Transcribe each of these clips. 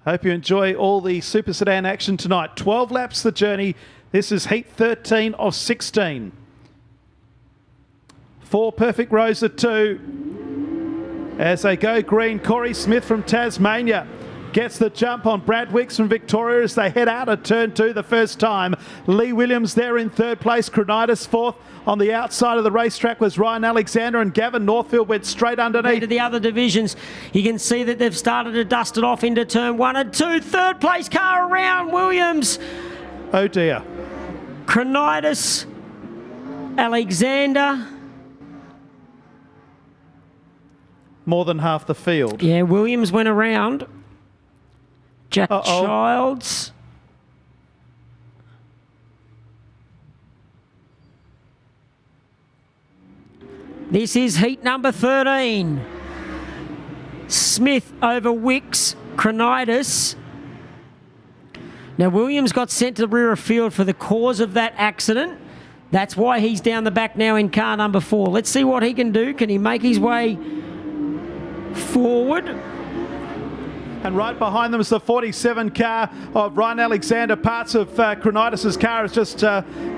Hope you enjoy all the Super Sedan action tonight. 12 laps the journey. This is heat 13 of 16. 4 perfect rows of 2. As they go green, Corey Smith from Tasmania gets the jump on Brad Wicks from Victoria as they head out of turn 2 the first time. Lee Williams there in third place, Cronitis fourth. On the outside of the racetrack was Ryan Alexander, and Gavin Northfield went straight underneath. To the other divisions, you can see that they've started to dust it off into turn 1 and 2. Third place car around Williams. Oh dear. Cronitis, Alexander. More than half the field. Yeah, Williams went around. Jack Childs. This is heat number 13. Smith over Wicks, Cronitis. Now, Williams got sent to the rear of field for the cause of that accident. That's why he's down the back now in car number 4. Let's see what he can do. Can he make his way forward? And right behind them is the 47 car of Ryan Alexander. Parts of Cronitis' car has just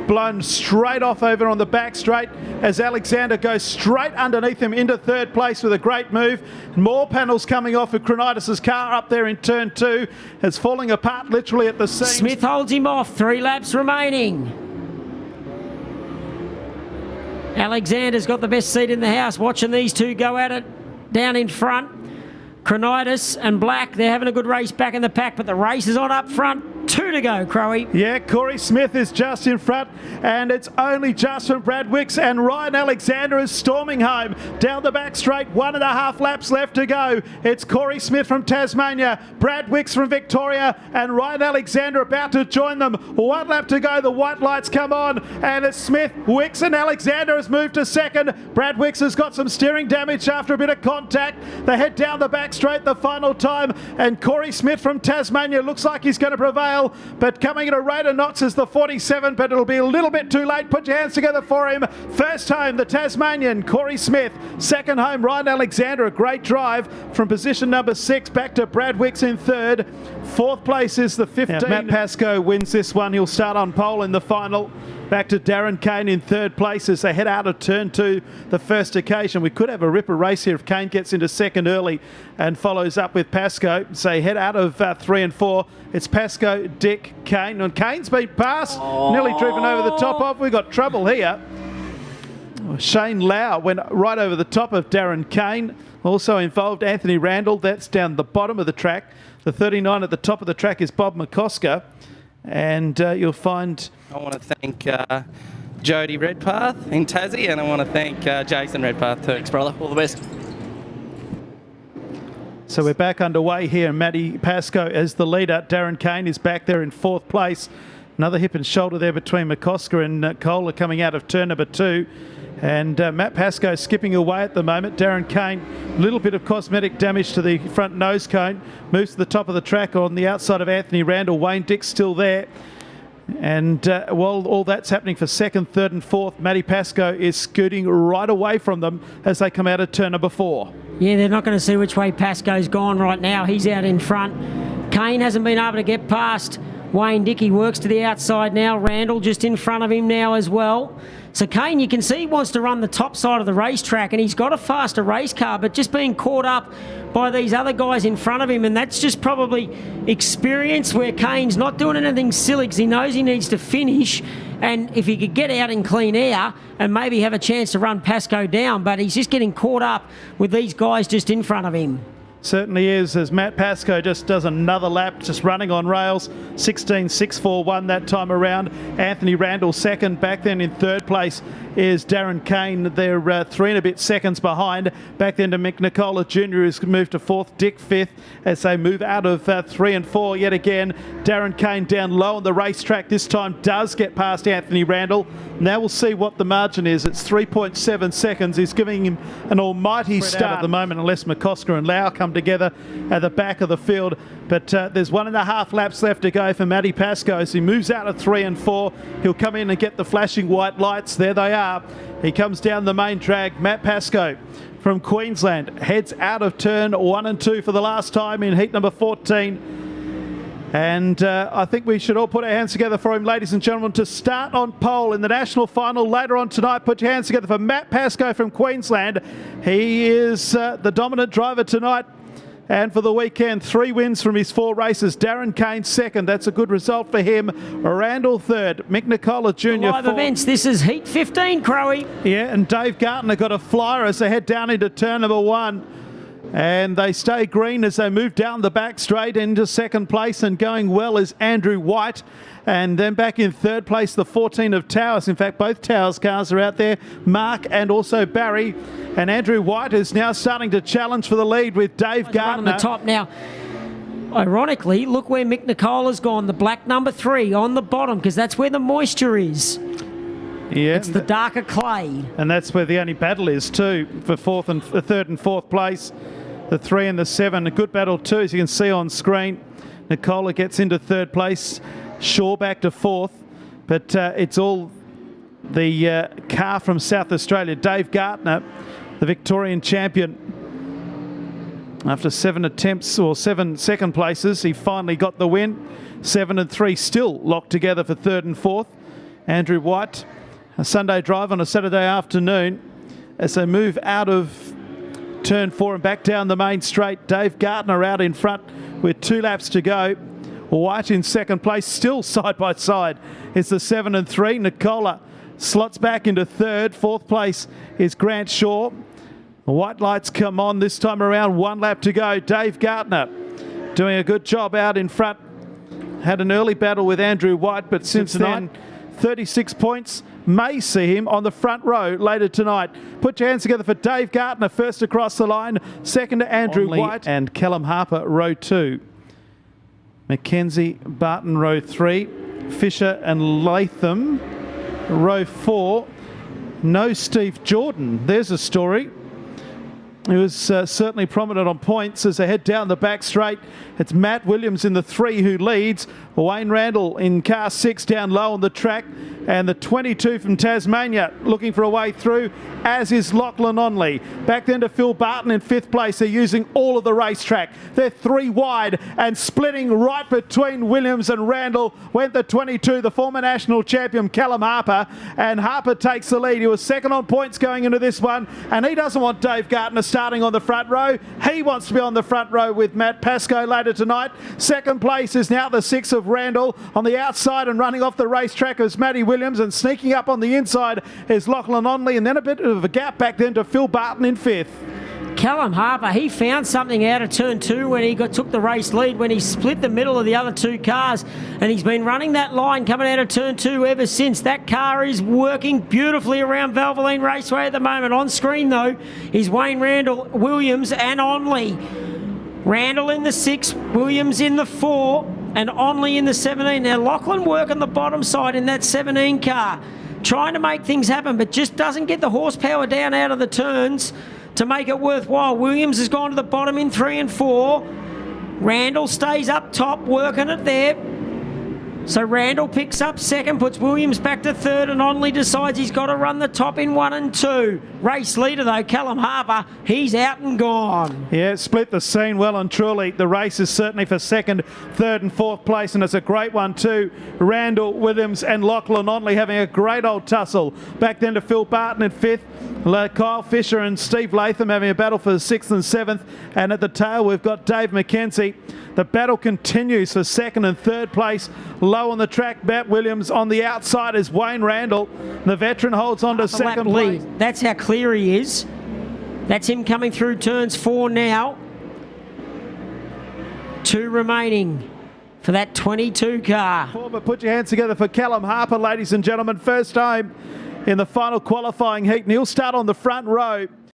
blown straight off over on the back straight as Alexander goes straight underneath him into third place with a great move. More panels coming off of Cronitis' car up there in turn 2. It's falling apart literally at the seams. Smith holds him off. 3 laps remaining. Alexander's got the best seat in the house. Watching these two go at it down in front. Cronitis and Black, they're having a good race back in the pack, but the race is on up front. 2 to go, Crowe. Yeah, Corey Smith is just in front, and it's only just from Brad Wicks, and Ryan Alexander is storming home down the back straight. 1.5 laps left to go. It's Corey Smith from Tasmania, Brad Wicks from Victoria, and Ryan Alexander about to join them. 1 lap to go. The white lights come on, and it's Smith, Wicks, and Alexander has moved to second. Brad Wicks has got some steering damage after a bit of contact. They head down the back straight the final time, and Corey Smith from Tasmania looks like he's going to prevail, but coming at a rate of knots is the 47, but it'll be a little bit too late. Put your hands together for him. First home, the Tasmanian, Corey Smith. Second home, Ryan Alexander. A great drive from position number 6 back to Brad Wicks in third. Fourth place is the 15. Now, Matt Pascoe wins this one. He'll start on pole in the final. Back to Darren Kane in third place as they head out of turn 2 the first occasion. We could have a ripper race here if Kane gets into second early and follows up with Pascoe. So head out of 3 and 4. It's Pascoe, Dick, Kane. And Kane's been passed, nearly driven over the top of. We've got trouble here. Shane Lau went right over the top of Darren Kane. Also involved Anthony Randall. That's down the bottom of the track. The 39 at the top of the track is Bob McCosker. And you'll find... I want to thank Jody Redpath in Tassie, and I want to thank Jason Redpath too. Thanks, brother. All the best. So we're back underway here. Matty Pascoe as the leader. Darren Kane is back there in fourth place. Another hip and shoulder there between McCosker and Kohler coming out of turn number 2. And Matt Pascoe skipping away at the moment. Darren Kane, a little bit of cosmetic damage to the front nose cone. Moves to the top of the track on the outside of Anthony Randall. Wayne Dick's still there. And while all that's happening for second, third and fourth, Matty Pascoe is scooting right away from them as they come out of turn number 4. Yeah, they're not going to see which way Pascoe's gone right now. He's out in front. Kane hasn't been able to get past Wayne Dick. He works to the outside now. Randall just in front of him now as well. So Kane, you can see he wants to run the top side of the racetrack, and he's got a faster race car, but just being caught up by these other guys in front of him, and that's just probably experience where Kane's not doing anything silly because he knows he needs to finish, and if he could get out in clean air and maybe have a chance to run Pascoe down, but he's just getting caught up with these guys just in front of him. Certainly is, as Matt Pascoe just does another lap, just running on rails. 16.641 that time around. Anthony Randall second. Back then in third place is Darren Kane. They're 3 and a bit seconds behind. Back then to Mick Nicola Jr., who's moved to fourth. Dick fifth as they move out of 3 and 4 yet again. Darren Kane down low on the racetrack this time does get past Anthony Randall. Now we'll see what the margin is. It's 3.7 seconds. He's giving him an almighty start at the moment, unless McCosker and Lau come together at the back of the field. But there's 1.5 laps left to go for Matty Pascoe as he moves out of 3 and 4. He'll come in and get the flashing white lights. There they are. He comes down the main drag. Matt Pascoe from Queensland heads out of turn 1 and 2 for the last time in heat number 14. And I think we should all put our hands together for him, ladies and gentlemen, to start on pole in the national final later on tonight. Put your hands together for Matt Pascoe from Queensland. He is the dominant driver tonight. And for the weekend, 3 wins from his 4 races. Darren Kane second. That's a good result for him. Randall third. Mick Nicola Jr. Live events. This is Heat 15, Crowie. Yeah, and Dave Gartner got a flyer as they head down into turn number 1. And they stay green as they move down the back straight into second place, and going well is Andrew White. And then back in third place, the 14 of Towers. In fact, both Towers cars are out there, Mark and also Barry. And Andrew White is now starting to challenge for the lead with Dave Gartner. On the top now. Ironically, look where Mick Nicola's gone, the black number 3 on the bottom, because that's where the moisture is. Yeah, it's the darker clay. And that's where the only battle is too, for third and fourth place. The 3 and the 7, a good battle too, as you can see on screen. Nicola gets into third place, Shaw back to fourth, but it's all the car from South Australia, Dave Gartner, the Victorian champion. After 7 attempts, or 7 second places, he finally got the win. 7 and 3 still locked together for third and fourth. Andrew White, a Sunday drive on a Saturday afternoon as they move out of turn 4 and back down the main straight. Dave Gartner out in front with 2 laps to go. White in second place, still side by side. It's the 7 and 3. Nicola slots back into third. Fourth place is Grant Shaw. The white lights come on this time around. 1 lap to go. Dave Gartner doing a good job out in front. Had an early battle with Andrew White, but since then, 36 points. May see him on the front row later tonight. Put your hands together for Dave Gartner, first across the line. Second to Andrew White. And Callum Harper, row 2. Mackenzie Barton, row 3. Fisher and Latham, row 4. No Steve Jordan. There's a story. He was certainly prominent on points as they head down the back straight. It's Matt Williams in the 3 who leads. Wayne Randall in car 6 down low on the track. And the 22 from Tasmania looking for a way through, as is Lachlan Onley. Back then to Phil Barton in 5th place. They're using all of the racetrack. They're 3 wide and splitting right between Williams and Randall went the 22, the former national champion Callum Harper. And Harper takes the lead. He was second on points going into this one, and he doesn't want Dave Gartner starting on the front row. He wants to be on the front row with Matt Pascoe later tonight. Second place is now the 6 of Randall. On the outside and running off the racetrack is Matty Williams, and sneaking up on the inside is Lachlan Onley, and then a bit of a gap back then to Phil Barton in 5th. Callum Harper, he found something out of turn 2 when he took the race lead, when he split the middle of the other 2 cars, and he's been running that line coming out of turn 2 ever since. That car is working beautifully around Valvoline Raceway at the moment. On screen though is Wayne Randall, Williams and Onley. Randall in the 6, Williams in the 4, and Onley in the 17. Now Lachlan working the bottom side in that 17 car, trying to make things happen, but just doesn't get the horsepower down out of the turns to make it worthwhile. Williams has gone to the bottom in 3 and 4. Randall stays up top, working it there. So Randall picks up second, puts Williams back to third, and Onley decides he's got to run the top in 1 and 2. Race leader though, Callum Harper, he's out and gone. Yeah, split the scene well and truly. The race is certainly for second, third and fourth place, and it's a great one too. Randall, Williams and Lachlan Onley having a great old tussle. Back then to Phil Barton in 5th. Kyle Fisher and Steve Latham having a battle for 6th and 7th. And at the tail we've got Dave McKenzie. The battle continues for second and third place. Low on the track, Matt Williams. On the outside is Wayne Randall. The veteran holds on to second place. Lead. That's how clear he is. That's him coming through turns 4 now. 2 remaining for that 22 car. But put your hands together for Callum Harper, ladies and gentlemen. First time in the final qualifying heat, and he'll start on the front row.